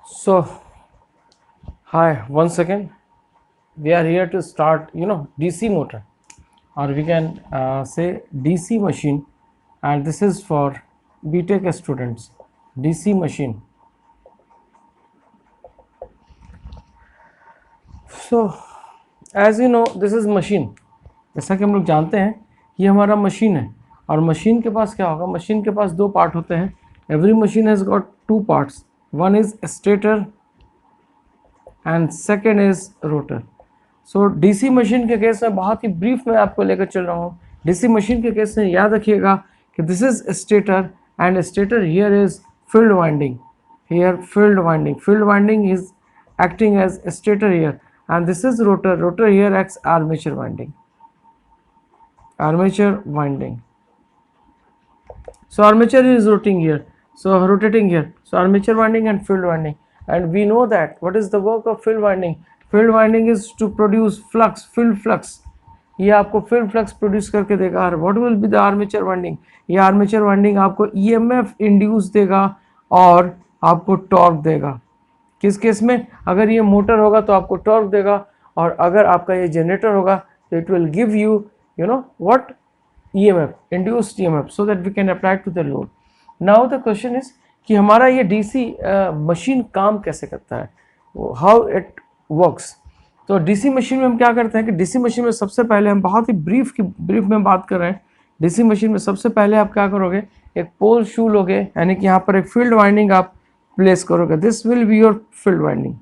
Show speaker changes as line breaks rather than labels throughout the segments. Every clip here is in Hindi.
So, hi, once again, we are here to start, DC motor, or we can say DC machine, and this is for BTech students. DC machine. So, as you know, this is machine. जैसा कि हम लोग जानते हैं, ये हमारा मशीन है, और मशीन के पास क्या होगा? मशीन के पास दो पार्ट होते हैं. Every machine has got two parts. One is stator and second is rotor. So DC machine के केस में बहुत ही ब्रीफ में आपको लेकर चल रहा हूँ. डीसी मशीन के केस में याद रखिएगा कि this is stator and stator here is field winding. Here field winding is acting as stator here, and this is rotor here acts armature winding. So armature is rotating here, so armature winding and field winding. And we know that what is the work of field winding? Field winding is to produce flux, field flux. ये आपको फील्ड फ्लक्स प्रोड्यूस करके देगा. What will be the armature winding? ये आर्मेचर वाइंडिंग आपको ईएमएफ इंड्यूस देगा और आपको टॉर्क देगा. किस केस में? अगर ये मोटर होगा तो आपको टॉर्क देगा, और अगर आपका ये जनरेटर होगा तो it will give you what? EMF, induced EMF, so that we can apply to the load. Now the question is कि हमारा ये डीसी मशीन काम कैसे करता है, हाउ इट वर्क्स. तो डीसी मशीन में हम क्या करते हैं कि डीसी मशीन में सबसे पहले हम बहुत ही ब्रीफ में बात कर रहे हैं. डीसी मशीन में सबसे पहले आप क्या करोगे? एक पोल शू लोगे, यानी कि यहाँ पर एक फील्ड वाइंडिंग आप प्लेस करोगे. This will be your field winding,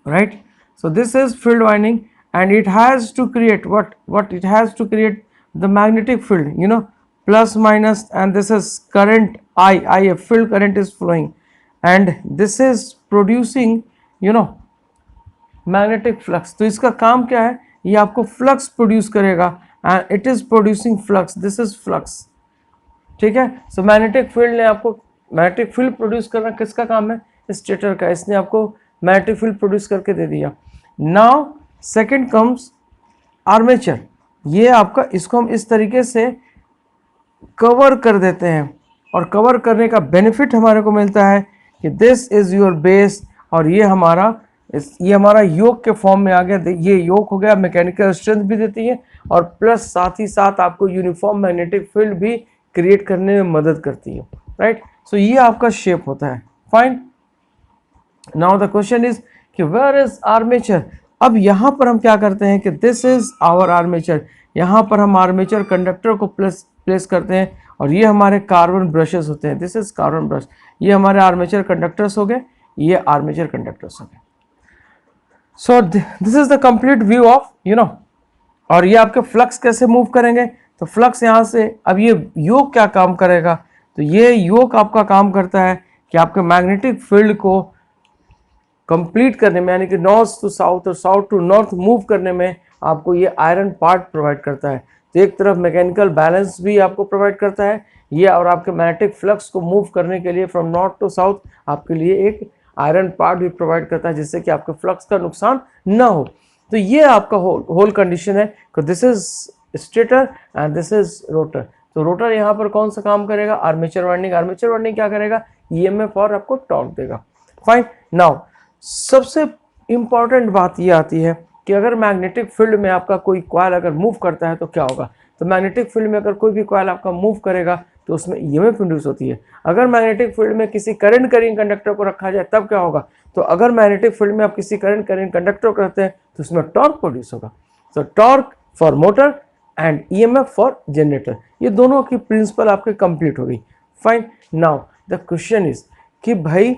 right? So this is field winding, and it has to create what it has to create the magnetic field, plus minus, and this is current I field current is flowing, and this is producing magnetic flux. तो इसका काम क्या है? ये आपको फ्लक्स प्रोड्यूस करेगा, and it is producing flux. This is flux, ठीक है. सो मैग्नेटिक फील्ड ने आपको मैग्नेटिक फील्ड प्रोड्यूस करना किसका काम है? स्टेटर का. इसने आपको मैग्नेटिक फील्ड प्रोड्यूस करके दे दिया. Now second comes armature. ये आपका, इसको हम इस तरीके से कवर कर देते हैं, और कवर करने का बेनिफिट हमारे को मिलता है कि दिस इज योर बेस, और ये हमारा योक के फॉर्म में आ गया. ये योक हो गया, मैकेनिकल स्ट्रेंथ भी देती है, और प्लस साथ ही साथ आपको यूनिफॉर्म मैग्नेटिक फील्ड भी क्रिएट करने में मदद करती है, राइट? सो ये आपका शेप होता है. Fine. Now the question is कि वेयर इज आर्मेचर. अब यहाँ पर हम क्या करते हैं कि दिस इज आवर आर्मेचर. यहाँ पर हम आर्मेचर कंडक्टर को प्लेस करते हैं, और ये हमारे कार्बन ब्रशेस होते हैं. This is carbon brush. ये हमारे आर्मेचर कंडक्टर्स हो गए, ये आर्मेचर कंडक्टर्स हो गए. सो this is the complete view of और ये आपके फ्लक्स कैसे मूव करेंगे. तो फ्लक्स यहाँ से, अब ये योक क्या काम करेगा? तो ये योक आपका काम करता है कि आपके मैग्नेटिक फील्ड को कंप्लीट करने में, यानी कि नॉर्थ टू साउथ और साउथ टू नॉर्थ मूव करने में आपको ये आयरन पार्ट प्रोवाइड करता है. तो एक तरफ मैकेनिकल बैलेंस भी आपको प्रोवाइड करता है ये, और आपके मैग्नेटिक फ्लक्स को मूव करने के लिए फ्रॉम नॉर्थ टू साउथ आपके लिए एक आयरन पार्ट भी प्रोवाइड करता है, जिससे कि आपके फ्लक्स का नुकसान ना हो. तो ये आपका होल कंडीशन है. This is stator and this is rotor. तो रोटर यहाँ पर कौन सा काम करेगा? Armature winding. आर्मेचर वाइंडिंग क्या करेगा? ईएमएफ और आपको टॉर्क देगा. फाइन. नाउ सबसे इंपॉर्टेंट बात ये आती है कि अगर मैग्नेटिक फील्ड में आपका कोई कॉइल अगर मूव करता है तो क्या होगा. तो मैग्नेटिक फील्ड में अगर कोई भी कॉइल आपका मूव करेगा तो उसमें ईएमएफ इंड्यूस होती है. अगर मैग्नेटिक फील्ड में किसी करंट कैरिंग कंडक्टर को रखा जाए तब क्या होगा? तो अगर मैग्नेटिक फील्ड में आप किसी करंट कैरिंग कंडक्टर को रखते हैं तो उसमें टॉर्क प्रोड्यूस होगा. तो torque for motor and EMF for generator, ये दोनों की प्रिंसिपल आपके कंप्लीट हो गई. Fine. Now the question is कि भाई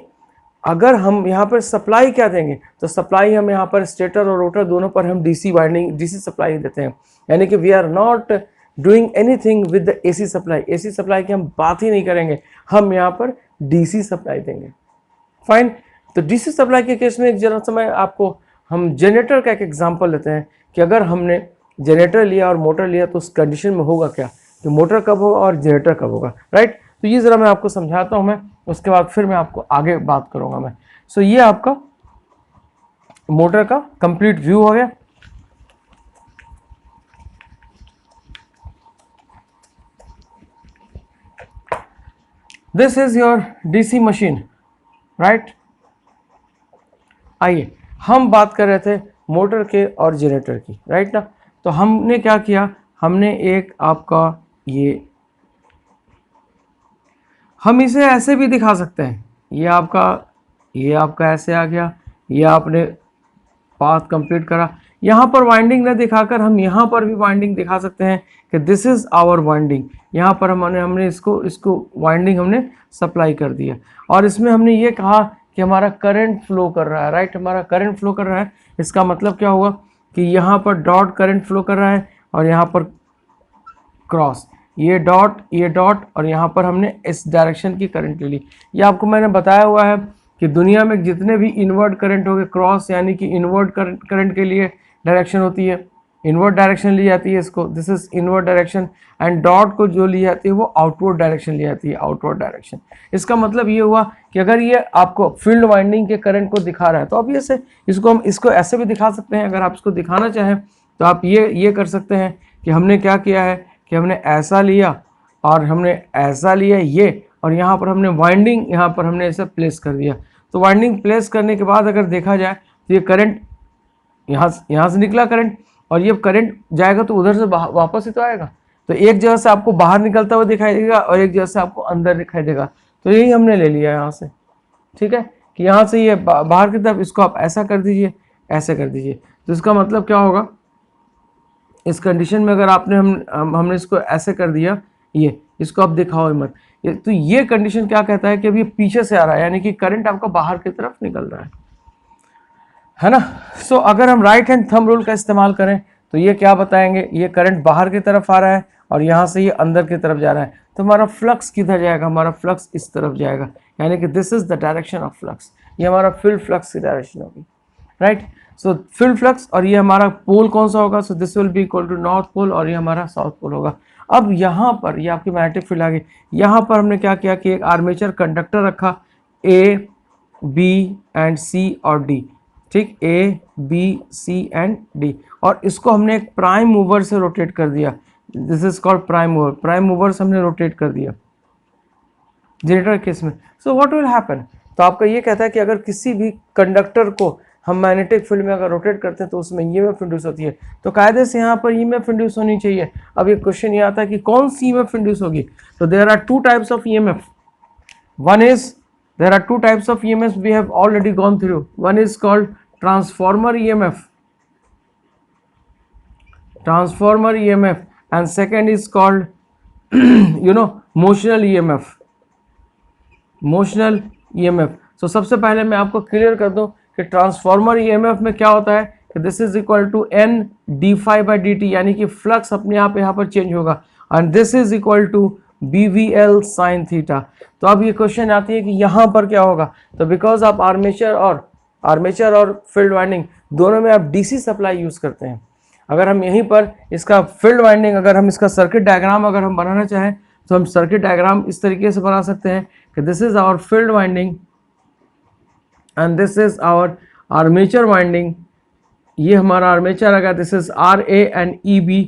अगर हम यहाँ पर सप्लाई क्या देंगे? तो सप्लाई हम यहाँ पर स्टेटर और रोटर दोनों पर हम डीसी वाइंडिंग, डीसी सप्लाई देते हैं. यानी कि we are not doing anything with the AC supply. AC supply की हम बात ही नहीं करेंगे, हम यहाँ पर डीसी सप्लाई देंगे. फाइन. तो डीसी सप्लाई के केस में जरा समय आपको हम जनरेटर का एक एग्जांपल लेते हैं कि अगर हमने जनरेटर लिया और मोटर लिया तो उस कंडीशन में होगा क्या, कि मोटर कब होगा और जनरेटर कब होगा, राइट? तो ये ज़रा मैं आपको समझाता हूँ मैं, उसके बाद फिर मैं आपको आगे बात करूँगा मैं. सो ये आपका मोटर का कंप्लीट व्यू हो गया. This is your DC machine, right? आइए हम बात कर रहे थे मोटर के और जनरेटर की, राइट ना। तो हमने क्या किया, हमने एक आपका हम इसे ऐसे भी दिखा सकते हैं, ये आपका ऐसे आ गया, ये आपने पाथ कंप्लीट करा। यहाँ पर वाइंडिंग न दिखाकर हम यहाँ पर भी वाइंडिंग दिखा सकते हैं कि दिस इज आवर वाइंडिंग। यहाँ पर हमने इसको वाइंडिंग हमने सप्लाई कर दिया, और इसमें हमने ये कहा कि हमारा करंट फ्लो कर रहा है, राइट। हमारा करंट फ्लो कर रहा है, इसका मतलब क्या हुआ कि यहाँ पर डॉट करंट फ्लो कर रहा है और यहाँ पर क्रॉस, ये डॉट और यहाँ पर हमने इस डायरेक्शन की करंट ले ली। ये आपको मैंने बताया हुआ है कि दुनिया में जितने भी इनवर्ट करंट हो गए, क्रॉस यानी कि इनवर्ट करंट के लिए डायरेक्शन होती है, इनवर्ट डायरेक्शन ली जाती है इसको, this is invert direction, and dot को जो ली जाती है वो आउटवर्ड डायरेक्शन ली जाती है, आउटवर्ड डायरेक्शन। इसका मतलब ये हुआ कि अगर ये आपको फील्ड वाइंडिंग के करंट को दिखा रहा है तो अब से हम इसको ऐसे भी दिखा सकते हैं। अगर आप इसको दिखाना चाहें तो आप ये कर सकते हैं कि हमने क्या किया है कि हमने ऐसा लिया और हमने ऐसा लिया ये, और यहाँ पर हमने वाइंडिंग यहाँ पर हमने ऐसे प्लेस कर दिया। तो वाइंडिंग प्लेस करने के बाद अगर देखा जाए तो ये करंट यहाँ से निकला करंट, और ये करंट जाएगा तो उधर से वापस ही तो आएगा। तो एक जगह से आपको बाहर निकलता हुआ दिखाई देगा और एक जगह से आपको अंदर दिखाई देगा। तो यही हमने ले लिया यहाँ से, ठीक है, कि यहाँ से ये बाहर की तरफ, इसको आप ऐसा कर दीजिए, ऐसे कर दीजिए। तो इसका मतलब क्या होगा, इस कंडीशन में अगर आपने हमने इसको ऐसे कर दिया, ये इसको आप दिखाओ मत, तो ये कंडीशन क्या कहता है कि अब ये पीछे से आ रहा है, यानी कि करंट आपका बाहर की तरफ निकल रहा है ना। सो अगर हम राइट हैंड थंब रूल का इस्तेमाल करें तो ये क्या बताएंगे, ये करंट बाहर की तरफ आ रहा है और यहाँ से ये अंदर की तरफ जा रहा है, तो हमारा फ्लक्स किधर जाएगा, हमारा फ्लक्स इस तरफ जाएगा, यानी कि this is the direction of flux, ये हमारा फील्ड फ्लक्स की डायरेक्शन होगी, राइट। सो फील्ड फ्लक्स, और ये हमारा पोल कौन सा होगा, so this will be equal to north pole, और ये हमारा साउथ पोल होगा। अब यहाँ पर ये आपकी मैग्नेटिक फील्ड आ गई। यहाँ पर हमने क्या किया कि एक आर्मेचर कंडक्टर रखा, ए बी एंड सी और डी, ठीक, A B C and D, और इसको हमने एक प्राइम मूवर से रोटेट कर दिया, this is called prime mover. Prime mover से हमने रोटेट कर दिया जनरेटर केस में। सो व्हाट विल हैपन, तो आपका ये कहता है कि अगर किसी भी कंडक्टर को हम मैग्नेटिक फील्ड में अगर रोटेट करते हैं तो उसमें ईएमएफ इंड्यूस होती है, तो कायदे से यहाँ पर ईएमएफ इंड्यूस होनी चाहिए। अब ये क्वेश्चन ये आता है कि कौन सी ईएमएफ इंड्यूस होगी, तो there are two types of EMF. One is, there are two types of EMFs we have already gone through. One is called transformer EMF, and second is called motional EMF. So सबसे पहले मैं आपको क्लियर कर दूं कि ट्रांसफॉर्मर EMF में क्या होता है कि this is equal to n d∅dt, यानी कि फ्लक्स अपने आप यहाँ पर चेंज होगा, and this is equal to BVL sin theta. तो अब ये क्वेश्चन आती है कि यहाँ पर क्या होगा, तो बिकॉज आप आर्मेचर और फील्ड वाइंडिंग दोनों में आप डीसी सप्लाई यूज करते हैं। अगर हम यहीं पर इसका फील्ड वाइंडिंग, अगर हम इसका सर्किट डायग्राम अगर हम बनाना चाहें तो हम सर्किट डायग्राम इस तरीके से बना सकते हैं कि this is our field winding and this is our armature winding, ये हमारा आर्मेचर आ गया, this is RA and EB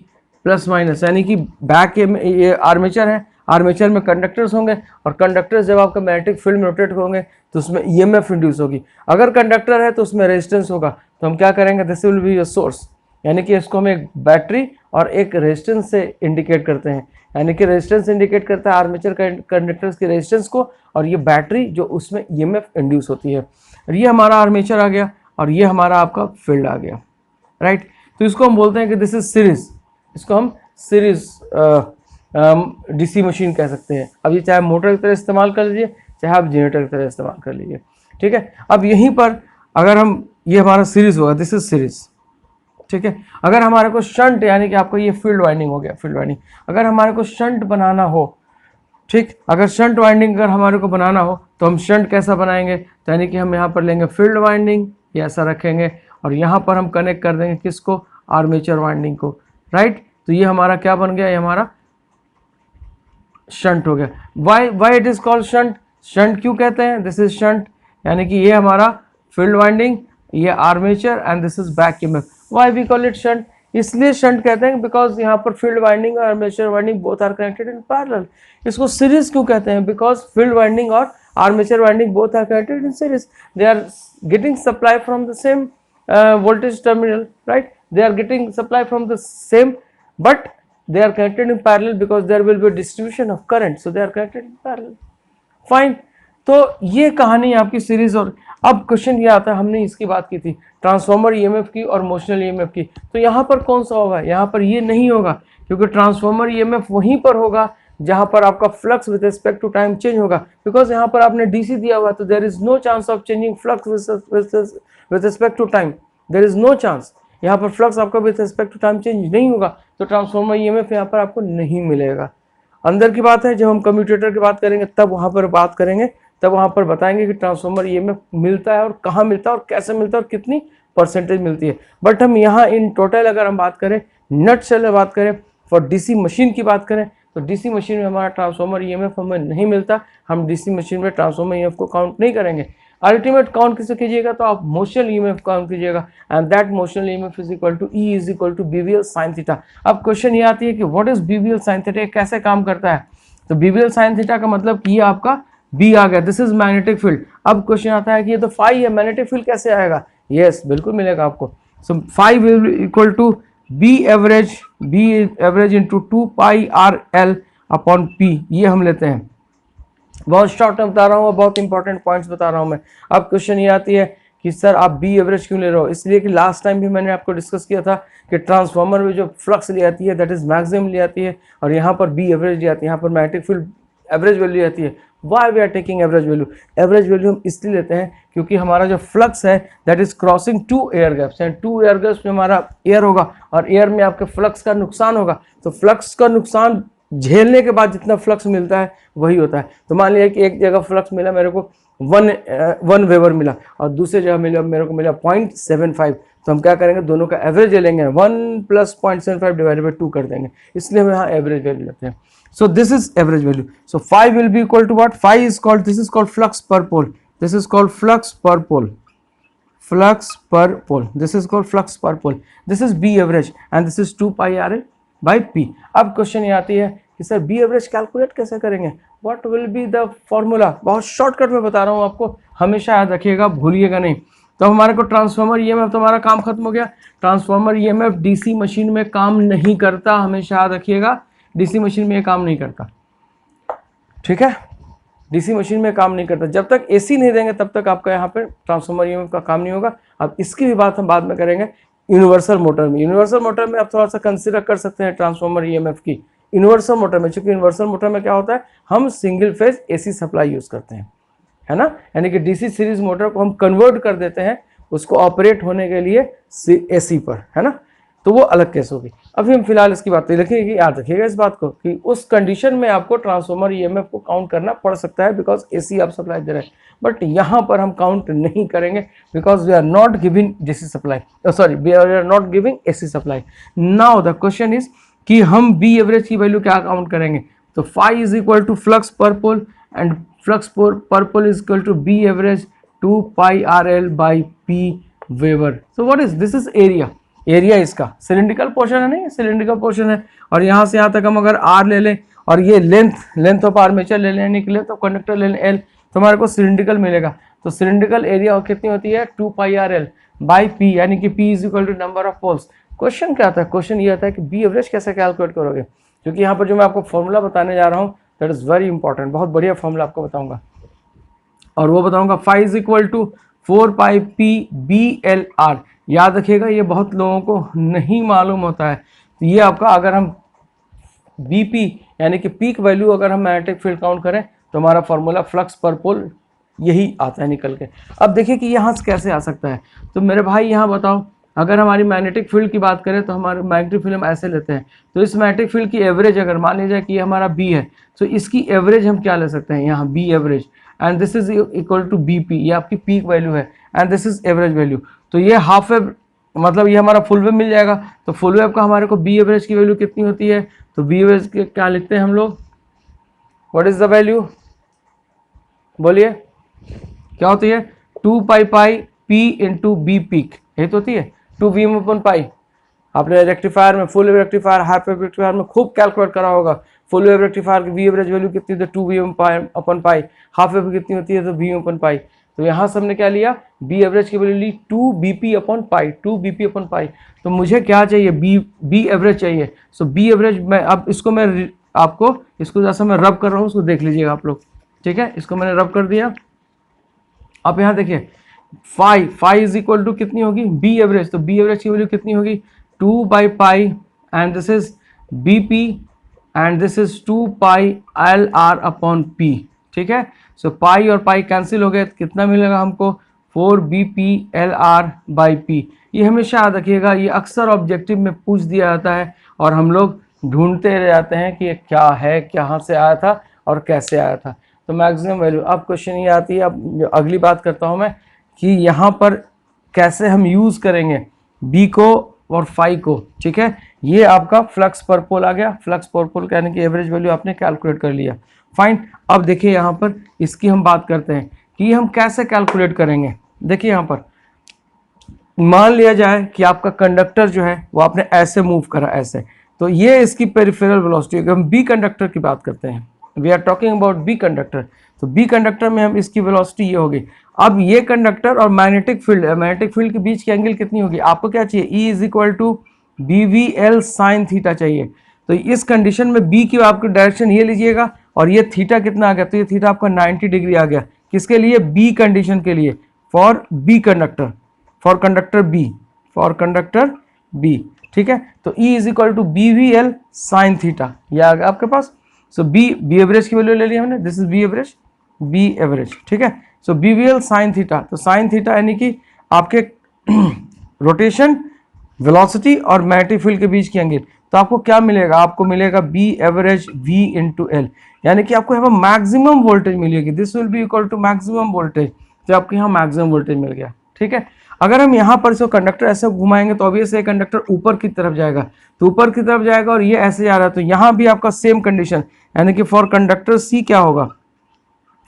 plus minus, यानी कि बैक ये आर्मेचर है, आर्मेचर में कंडक्टर्स होंगे, और कंडक्टर्स जब आपका मैग्नेटिक फील्ड में रोटेट होंगे तो उसमें ईएमएफ इंड्यूस होगी। अगर कंडक्टर है तो उसमें रेजिस्टेंस होगा, तो हम क्या करेंगे, this will be your source, यानी कि इसको हम एक बैटरी और एक रेजिस्टेंस से इंडिकेट करते हैं, यानी कि रेजिस्टेंस इंडिकेट करता है आर्मेचर कंडक्टर्स के रेजिस्टेंस को, और ये बैटरी जो उसमें ईएमएफ इंड्यूस होती है। और ये हमारा आर्मेचर आ गया और ये हमारा आपका फील्ड आ गया, राइट। तो इसको हम बोलते हैं कि दिस इज सीरीज, इसको हम सीरीज डीसी मशीन कह सकते हैं। अब ये चाहे मोटर की तरह इस्तेमाल कर लीजिए, चाहे आप जनरेटर की तरह इस्तेमाल कर लीजिए, ठीक है। अब यहीं पर अगर हम, ये हमारा सीरीज होगा, दिस इज सीरीज, ठीक है। अगर हमारे को शंट, यानी कि आपको ये फील्ड वाइंडिंग हो गया, फील्ड वाइंडिंग, अगर हमारे को शंट बनाना हो, ठीक, अगर शंट वाइंडिंग अगर हमारे को बनाना हो तो हम शंट कैसा बनाएंगे, तो यानी कि हम यहाँ पर लेंगे फील्ड वाइंडिंग, ये ऐसा रखेंगे, और यहाँ पर हम कनेक्ट कर देंगे किसको, आर्मेचर वाइंडिंग को, राइट। तो ये हमारा क्या बन गया, ये हमारा शंट हो गया। Why it is called shunt, shunt क्यों कहते हैं, दिस इज शंट, यानी कि ये हमारा फील्ड वाइंडिंग, ये armature and this is back EMF. Why we call it shunt, इसलिए शंट कहते हैं बिकॉज यहाँ पर फील्ड वाइंडिंग और armature winding both are connected in parallel. इसको सीरीज क्यों कहते हैं, बिकॉज फील्ड वाइंडिंग और armature winding both are connected in series. They are getting supply from the same voltage terminal, right? They are getting supply from the same, but they are connected in parallel because there will be a distribution of current, so they are connected in parallel. Fine, तो ये कहानी आपकी सीरीज। और अब क्वेश्चन ये आता है, हमने इसकी बात की थी ट्रांसफॉर्मर ईएमएफ की और मोशनल ईएमएफ की, तो यहाँ पर कौन सा होगा? यहाँ पर ये नहीं होगा, क्योंकि ट्रांसफॉर्मर ईएमएफ वहीं पर होगा जहाँ पर आपका flux with respect to time change होगा, बिकॉज यहाँ पर आपने डीसी दिया हुआ, तो there is no chance of changing flux with respect to time, there is no chance. यहाँ पर फ्लक्स आपका with respect to time change नहीं होगा, तो ट्रांसफॉर्मर ईएमएफ यहाँ पर आपको नहीं मिलेगा। अंदर की बात है, जब हम कम्यूटेटर की बात करेंगे तब वहाँ पर बात करेंगे, तब वहाँ पर बताएंगे कि ट्रांसफॉर्मर ईएमएफ मिलता है और कहाँ मिलता है और कैसे मिलता है और कितनी परसेंटेज मिलती है। बट हम यहाँ इन टोटल अगर हम बात करें, नट शेल में बात करें, फॉर डीसी मशीन की बात करें, तो डीसी मशीन में हमारा ट्रांसफॉर्मर ईएमएफ हमें नहीं मिलता, हम डीसी मशीन में ट्रांसफॉर्मर ईएमएफ को काउंट नहीं करेंगे। अल्टीमेट काउंट किसे कीजिएगा? तो आप मोशनल ईएमएफ काउंट कीजिएगा, and that motional EMF is equal to E is equal to BVL sine theta. अब क्वेश्चन ये आती है कि what is BVL sine theta, कैसे काम करता है? तो बीवीएल साइन थीटा का मतलब कि ये आपका बी आ गया, दिस इज मैग्नेटिक फील्ड। अब क्वेश्चन आता है कि ये तो फाई है, मैग्नेटिक फील्ड कैसे आएगा? यस, बिल्कुल मिलेगा आपको। So phi will equal to B average into 2 pi R L upon P, ये हम लेते हैं। बहुत शॉर्ट में बता रहा हूँ और बहुत इंपॉर्टेंट पॉइंट्स बता रहा हूँ मैं। अब क्वेश्चन ये आती है कि सर आप बी एवरेज क्यों ले रहे हो? इसलिए कि लास्ट टाइम भी मैंने आपको डिस्कस किया था कि ट्रांसफॉर्मर में जो फ्लक्स ले आती है दैट इज मैक्सिमम ले आती है, और यहाँ पर बी एवरेज ले आती है, यहाँ पर मैग्नेटिक फील्ड एवरेज वैल्यू आती है। Why we are taking average value? Average value हम इसलिए लेते हैं क्योंकि हमारा जो फ्लक्स है that is crossing 2 air gaps, and 2 air gaps में हमारा एयर होगा और एयर में आपके फ्लक्स का नुकसान होगा, तो फ्लक्स का नुकसान झेलने के बाद जितना फ्लक्स मिलता है वही होता है। तो मान लिया कि एक जगह फ्लक्स मिला मेरे को 1 वेबर मिला और दूसरी जगह मिला मेरे को मिला 0.75, तो हम क्या करेंगे? दोनों का एवरेज ले लेंगे, 1 प्लस 0.75 डिवाइडेड बाई 2 कर देंगे, इसलिए हम यहाँ एवरेज वैल्यू लेते हैं। So this is average value. So phi will be equal to what? Phi is called, this is called flux per pole, this is called flux per pole, flux per pole, this is called flux per pole, this is B average and this is 2 pi R L by P. अब क्वेश्चन ये आती है कि सर बी एवरेज कैलकुलेट कैसे करेंगे? What will be the formula? बहुत शॉर्टकट में बता रहा हूँ आपको, हमेशा याद रखिएगा, भूलिएगा नहीं। तो हमारे को ट्रांसफॉर्मर ईएमएफ, तो हमारा काम खत्म हो गया। ट्रांसफॉर्मर ईएमएफ डीसी मशीन में काम नहीं करता, हमेशा याद रखिएगा, डीसी मशीन में ये काम नहीं करता, ठीक है? डीसी मशीन में काम नहीं करता, जब तक एसी नहीं देंगे तब तक आपका यहाँ पे ट्रांसफॉर्मर ईएमएफ का काम नहीं होगा। अब इसकी भी बात हम बाद में करेंगे। यूनिवर्सल मोटर में, यूनिवर्सल मोटर में आप थोड़ा सा कंसिडर कर सकते हैं ट्रांसफॉर्मर ईएमएफ की यूनिवर्सल मोटर में, क्योंकि यूनिवर्सल मोटर में क्या होता है, हम single phase AC supply use करते हैं, है ना? यानी कि डीसी सीरीज मोटर को हम कन्वर्ट कर देते हैं उसको ऑपरेट होने के लिए एसी पर, है ना? तो वो अलग केस होगी। अभी हम फिलहाल इसकी बात लिखेंगे, याद रखिएगा इस बात को कि उस कंडीशन में आपको ट्रांसफॉर्मर ईएमएफ को काउंट करना पड़ सकता है बिकॉज एसी आप सप्लाई दे रहे हैं, बट यहाँ पर हम काउंट नहीं करेंगे because we are not giving DC supply, sorry we are not giving AC supply. Now the question is कि हम बी एवरेज की वैल्यू क्या काउंट करेंगे? तो phi is equal to flux per pole and flux per pole is equal to B average 2 pi R L by P weber. So what is this? Is area, area इसका सिलिंड्रिकल पोर्शन है, नहीं सिलिंड्रिकल पोर्शन है, और यहाँ से यहाँ तक हम अगर आर ले लें और ये लेंथ ऑफ आर्मेचर ले लेने के लिए तो कंडक्टर ले लें एल, तो हमारे को सिलिंड्रिकल मिलेगा। तो सिलिंड्रिकल एरिया कितनी होती है? 2 pi R L by P, यानी कि P is equal to number of poles. Question क्या आता है? क्वेश्चन ये आता है कि बी एवरेज कैसे कैलकुलेट करोगे, क्योंकि यहाँ पर जो मैं आपको फॉर्मूला बताने जा रहा हूँ दैट इज वेरी इंपॉर्टेंट, बहुत बढ़िया फॉर्मूला आपको बताऊंगा, और वो बताऊंगा phi is equal to 4 pi P B L R. याद रखिएगा, ये बहुत लोगों को नहीं मालूम होता है। तो ये आपका, अगर हम बीपी यानी कि पीक वैल्यू अगर हम मैग्नेटिक फील्ड काउंट करें तो हमारा फॉर्मूला फ्लक्स पर पोल यही आता है निकल के। अब देखिए कि यहाँ से कैसे आ सकता है। तो मेरे भाई यहाँ बताओ, अगर हमारी मैग्नेटिक फील्ड की बात करें तो हमारे मैग्नेटिक फील्ड हम ऐसे लेते हैं, तो इस मैग्नेटिक फील्ड की एवरेज अगर मान लीजिए कि ये हमारा बी है, तो इसकी एवरेज हम क्या ले सकते हैं? यहाँ B average, and this is equal to B P, ये आपकी पीक वैल्यू है, and this is average value. तो ये हाफ वेव, मतलब ये हमारा फुल वेव मिल जाएगा। तो फुल वेव का हमारे को बी एवरेज की वैल्यू कितनी होती है? तो बी एवरेज के क्या लिखते हैं हम लोग? What is the value? बोलिए क्या होती है? 2 पाई पाई पी इंटू बी पीक, यही तो होती है 2 वी एम अपन पाई। आपने रेक्टिफायर में, full wave rectifier, half wave rectifier में खूब कैलकुलेट करा होगा। फुल वेव रेक्टिफायर की वी एवरेज वैल्यू कितनी होती है, 2 अपॉन पाई। हाफ वेव कितनी होती है, तो वी अपॉन पाई। तो यहाँ से हमने क्या लिया, बी एवरेज की वैल्यू ली 2 BP upon pi, 2 BP upon pi. तो मुझे क्या चाहिए, बी एवरेज चाहिए। सो बी एवरेज मैं अब इसको मैं आपको इसको जैसा मैं रब कर रहा हूँ उसको देख लीजिएगा आप लोग, ठीक है। इसको मैंने रब कर दिया। अब यहाँ देखिए फाई इज इक्वल टू कितनी होगी, बी एवरेज। तो बी एवरेज की वैल्यू कितनी होगी, 2 by pi and this is BP and this is 2 pi LR upon P, ठीक है। सो पाई और पाई कैंसिल हो गए, तो कितना मिलेगा हमको, 4 BP LR बाई P। ये हमेशा याद रखिएगा, ये अक्सर ऑब्जेक्टिव में पूछ दिया जाता है और हम लोग ढूंढते रह जाते हैं कि ये क्या है, कहाँ से आया था और कैसे आया था। तो मैक्सिमम वैल्यू, अब क्वेश्चन ये आती है, अब अगली बात करता हूँ मैं कि यहाँ पर कैसे हम यूज़ करेंगे बी को और फाई को, ठीक है। ये आपका फ्लक्स पर पोल आ गया, फ्लक्स पर पोल यानी कि एवरेज वैल्यू आपने कैलकुलेट कर लिया, फाइन। अब देखिए यहाँ पर इसकी हम बात करते हैं कि हम कैसे कैलकुलेट करेंगे। देखिए यहाँ पर मान लिया जाए कि आपका कंडक्टर जो है वो आपने ऐसे मूव करा, ऐसे, तो ये इसकी पेरिफेरल वेलोसिटी। हम बी कंडक्टर की बात करते हैं, we are talking about B conductor. तो बी कंडक्टर में हम इसकी वेलोसिटी ये होगी। अब ये कंडक्टर और मैग्नेटिक फील्ड के बीच की एंगल कितनी होगी, आपको क्या चाहिए, E is equal to BVL sine theta चाहिए। तो इस कंडीशन में बी की आपकी डायरेक्शन ये लीजिएगा और ये थीटा कितना आ गया, तो ये थीटा आपका 90 डिग्री आ गया। किसके लिए, बी कंडीशन के लिए, for B conductor, for conductor B, ठीक है। तो E is equal to BVL sine theta, ये आ गया आपके पास। सो बी एवरेज की वैल्यू ले लिया हमने, दिस इज बी एवरेज, ठीक है। सो BVL साइन थीटा, तो साइन थीटा यानी कि आपके रोटेशन, वेलोसिटी और मैग्नेटिक फील्ड के बीच की एंगल। तो आपको क्या मिलेगा, आपको मिलेगा B average V into L, यानी कि आपको यहाँ मैक्सिमम वोल्टेज मिलेगी। This will be equal to maximum voltage, तो आपको यहाँ मैक्सिमम वोल्टेज मिल गया, ठीक है। अगर हम यहाँ पर इसको कंडक्टर ऐसे घुमाएंगे तो ऑब्वियसली कंडक्टर ऊपर की तरफ जाएगा, तो ऊपर की तरफ जाएगा और ये ऐसे जा रहा है, तो यहाँ भी आपका सेम कंडीशन, यानी कि फॉर कंडक्टर सी क्या होगा,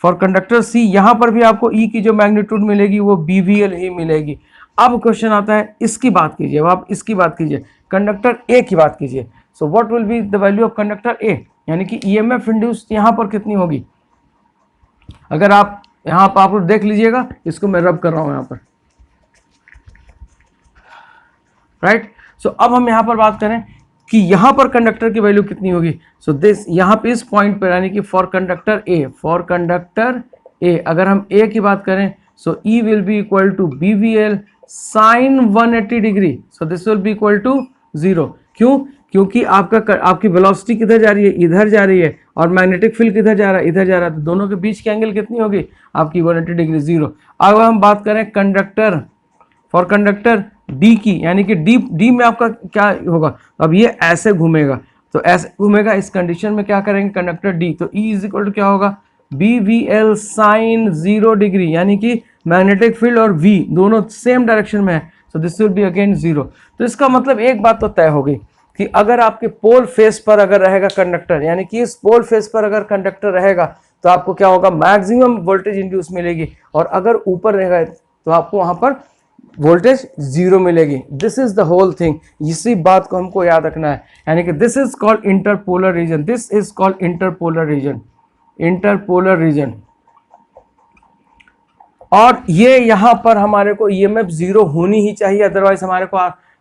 फॉर कंडक्टर सी यहाँ पर भी आपको E की जो मैग्नीट्यूड मिलेगी वो BVL ही मिलेगी। अब क्वेश्चन आता है, इसकी बात कीजिए, अब आप इसकी बात कीजिए, कंडक्टर ए की बात कीजिए। So what will be the value of conductor A, यानी कि EMF इंड्यूस्ड यहाँ पर कितनी होगी। अगर आप यहाँ पर आप देख लीजिएगा, इसको मैं रब कर रहा हूँ यहाँ पर, राइट। सो अब हम यहाँ पर बात करें कि यहाँ पर कंडक्टर की वैल्यू कितनी होगी। सो दिस यहाँ पे इस पॉइंट पर, यानी कि फॉर कंडक्टर ए, अगर हम ए की बात करें, so E will be equal to BVL sine 180 degree. So this will be equal to 0। क्यों, क्योंकि आपकी वेलोसिटी किधर जा रही है, इधर जा रही है, और मैग्नेटिक फील्ड किधर जा रहा है, इधर जा रहा है, तो दोनों के बीच की एंगल कितनी होगी आपकी 180 डिग्री, 0। अब हम बात करें कंडक्टर, फॉर कंडक्टर डी की, यानी कि डी में आपका क्या होगा, अब ये ऐसे घूमेगा, तो ऐसे घूमेगा, इस कंडीशन में क्या करेंगे कंडक्टर डी, तो E इज इक्वल टू क्या होगा, BVL साइन 0 डिग्री, यानी कि मैग्नेटिक फील्ड और V दोनों सेम डायरेक्शन में है, सो दिस विल बी अगेन 0। तो इसका मतलब एक बात तो तय हो गई कि अगर आपके पोल फेस पर अगर रहेगा कंडक्टर, यानी कि इस पोल फेस पर अगर कंडक्टर रहेगा तो आपको क्या होगा, मैक्सिमम वोल्टेज इंड्यूस मिलेगी, और अगर ऊपर रहेगा तो आपको वहां पर वोल्टेज 0 मिलेगी। This is the whole thing, इसी बात को हमको याद रखना है, यानी कि this is called interpolar region, this is called interpolar region. और ये यहाँ पर हमारे को EMF 0 होनी ही चाहिए, अदरवाइज हमारे को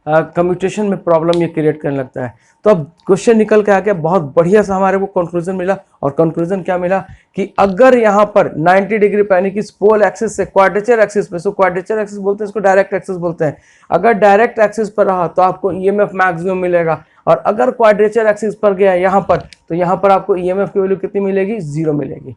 कम्यूटेशन में प्रॉब्लम ये क्रिएट करने लगता है। तो अब क्वेश्चन निकल के आ गया, बहुत बढ़िया सा हमारे को कंक्लूजन मिला, और कंक्लूजन क्या मिला कि अगर यहाँ पर 90 डिग्री यानी कि पोल एक्सिस से क्वाड्रेचर एक्सिस पे, सो क्वाड्रेचर एक्सिस बोलते हैं इसको, डायरेक्ट एक्सिस बोलते हैं, अगर डायरेक्ट एक्सिस पर रहा तो आपको EMF मैक्सिमम मिलेगा, और अगर क्वाड्रेचर एक्सिस पर गया यहाँ पर, तो यहाँ पर आपको EMF की वैल्यू कितनी मिलेगी, 0 मिलेगी।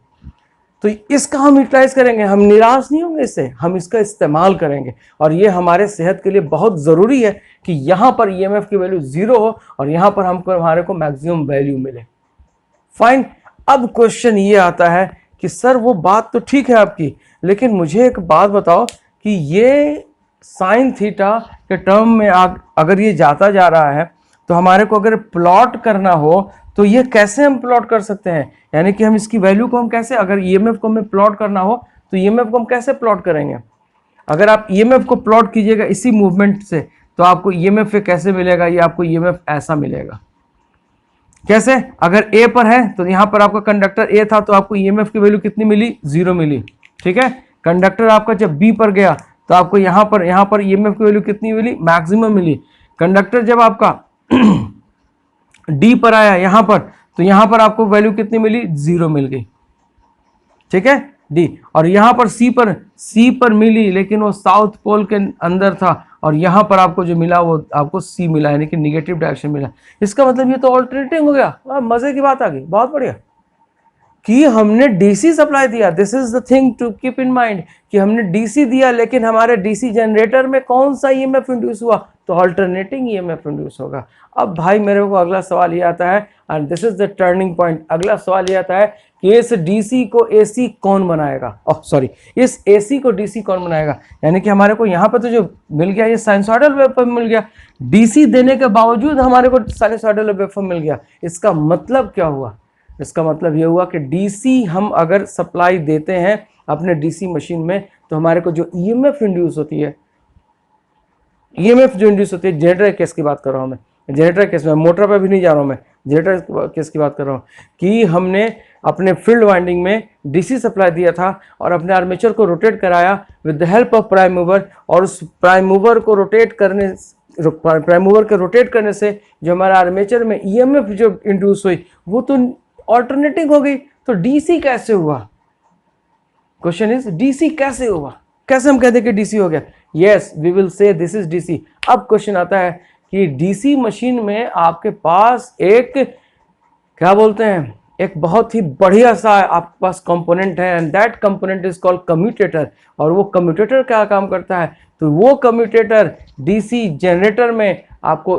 तो इसका हम यूटिलाइज करेंगे, हम निराश नहीं होंगे इससे, हम इसका इस्तेमाल करेंगे, और ये हमारे सेहत के लिए बहुत ज़रूरी है कि यहाँ पर EMF की वैल्यू 0 हो और यहाँ पर हमको हमारे को मैक्सिमम वैल्यू मिले। फाइन। अब क्वेश्चन ये आता है कि सर वो बात तो ठीक है आपकी, लेकिन मुझे एक बात बताओ कि ये साइन थीटा के टर्म में अगर ये जाता जा रहा है, तो हमारे को अगर प्लॉट करना हो तो ये कैसे हम प्लॉट कर सकते हैं, यानी कि हम इसकी वैल्यू को हम कैसे, अगर EMF को हमें प्लॉट करना हो तो EMF को हम कैसे प्लॉट करेंगे। अगर आप EMF को प्लॉट कीजिएगा इसी मूवमेंट से, तो आपको ईएमएफ कैसे मिलेगा, ये आपको ईएमएफ ऐसा मिलेगा। कैसे, अगर ए पर है तो यहाँ पर आपका कंडक्टर ए था तो आपको ईएमएफ की वैल्यू कितनी मिली, 0 मिली। ठीक है, कंडक्टर आपका जब बी पर गया तो आपको यहाँ पर ईएमएफ की वैल्यू कितनी मिली, मैक्सिमम मिली। कंडक्टर जब आपका डी पर आया यहाँ पर, तो यहाँ पर आपको वैल्यू कितनी मिली, 0 मिल गई। ठीक है, डी। और यहाँ पर सी पर मिली, लेकिन वो साउथ पोल के अंदर था, और यहाँ पर आपको जो मिला वो आपको सी मिला, यानी कि निगेटिव डायरेक्शन मिला। इसका मतलब ये तो ऑल्टरनेटिंग हो गया। मजे की बात आ गई, बहुत बढ़िया, कि हमने डीसी सप्लाई दिया। This is the thing to keep in mind, कि हमने डीसी दिया, लेकिन हमारे डीसी जनरेटर में कौन सा ईएमएफ इंड्यूस हुआ, तो अल्टरनेटिंग ईएमएफ इंड्यूस होगा। अब भाई मेरे को अगला सवाल ये आता है, and this is the turning point. अगला सवाल ये आता है कि इस डीसी को एसी कौन बनाएगा, इस एसी को डीसी कौन बनाएगा। यानी कि हमारे को यहाँ पर तो जो मिल गया ये साइनसॉइडल वेवफॉर्म मिल गया, डीसी देने के बावजूद हमारे को साइनसॉइडल वेवफॉर्म मिल गया। इसका मतलब क्या हुआ, इसका मतलब ये हुआ कि डीसी हम अगर सप्लाई देते हैं अपने डीसी मशीन में, तो हमारे को जो ईएमएफ इंड्यूस होती है, ईएमएफ जो इंड्यूस होती है, जनरेटर केस की बात कर रहा हूं मैं, जनरेटर केस में, मोटर पर भी नहीं जा रहा हूं मैं, जनरेटर केस की बात कर रहा हूं, कि हमने अपने फील्ड वाइंडिंग में डीसी सप्लाई दिया था और अपने आर्मेचर को रोटेट कराया with the help of prime mover, और उस प्राइम मूवर को रोटेट करने से जो हमारा आर्मेचर में ईएमएफ जो इंड्यूस हुई वो तो ऑल्टरनेटिंग हो गई। तो डीसी कैसे हुआ, क्वेश्चन इज डीसी कैसे हुआ, कैसे हम कहते हैं कि डीसी हो गया। Yes, we will say this is DC. अब क्वेश्चन आता है कि डीसी मशीन में आपके पास एक, क्या बोलते हैं, एक बहुत ही बढ़िया सा आपके पास कंपोनेंट है, and that component is called commutator. और वो कम्यूटेटर क्या काम करता है, तो वो कम्यूटेटर डीसी जनरेटर में आपको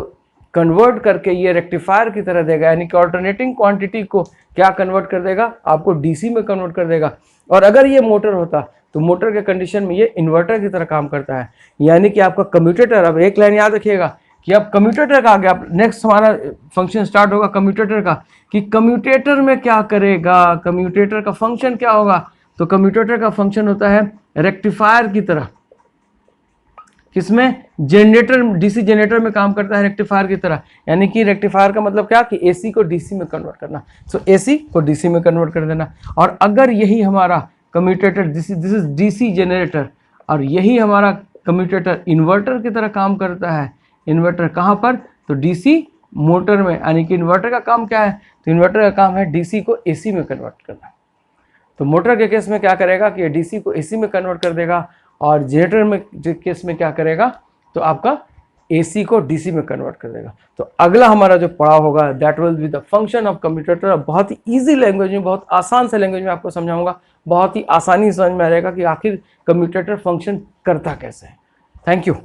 कन्वर्ट करके ये रेक्टिफायर की तरह देगा, यानी कि ऑल्टरनेटिंग क्वांटिटी को क्या कन्वर्ट कर देगा, आपको डीसी में कन्वर्ट कर देगा। और अगर ये मोटर होता तो मोटर के कंडीशन में ये इन्वर्टर की तरह काम करता है। यानी कि आपका कम्यूटेटर, अब एक लाइन याद रखिएगा कि अब कम्यूटेटर का आ गया, नेक्स्ट हमारा फंक्शन स्टार्ट होगा कम्यूटेटर का, कि कम्यूटेटर में क्या करेगा, कम्यूटेटर का फंक्शन क्या होगा। तो कम्यूटेटर का फंक्शन होता है रेक्टिफायर की तरह, किसमें, जनरेटर, डीसी जनरेटर में काम करता है रेक्टिफायर की तरह। यानी कि रेक्टिफायर का मतलब क्या, कि एसी को डीसी में कन्वर्ट करना, सो एसी को डीसी में कन्वर्ट कर देना। और अगर यही हमारा commutator, this is DC generator, और यही हमारा कम्यूटेटर इन्वर्टर की तरह काम करता है। इन्वर्टर कहाँ पर, तो डीसी मोटर में। यानी कि इन्वर्टर का काम क्या है, तो इन्वर्टर का काम है डीसी को एसी में कन्वर्ट करना। तो मोटर के केस में क्या करेगा कि डीसी को एसी में कन्वर्ट कर देगा, और जनरेटर में जो केस में क्या करेगा, तो आपका एसी को डीसी में कन्वर्ट कर देगा। तो अगला हमारा जो पड़ाव होगा that will be the function of commutator. बहुत ही इजी लैंग्वेज में, बहुत आसान से लैंग्वेज में आपको समझाऊंगा, बहुत ही आसानी समझ में आ जाएगा कि आखिर कम्यूटेटर फंक्शन करता कैसे है। Thank you.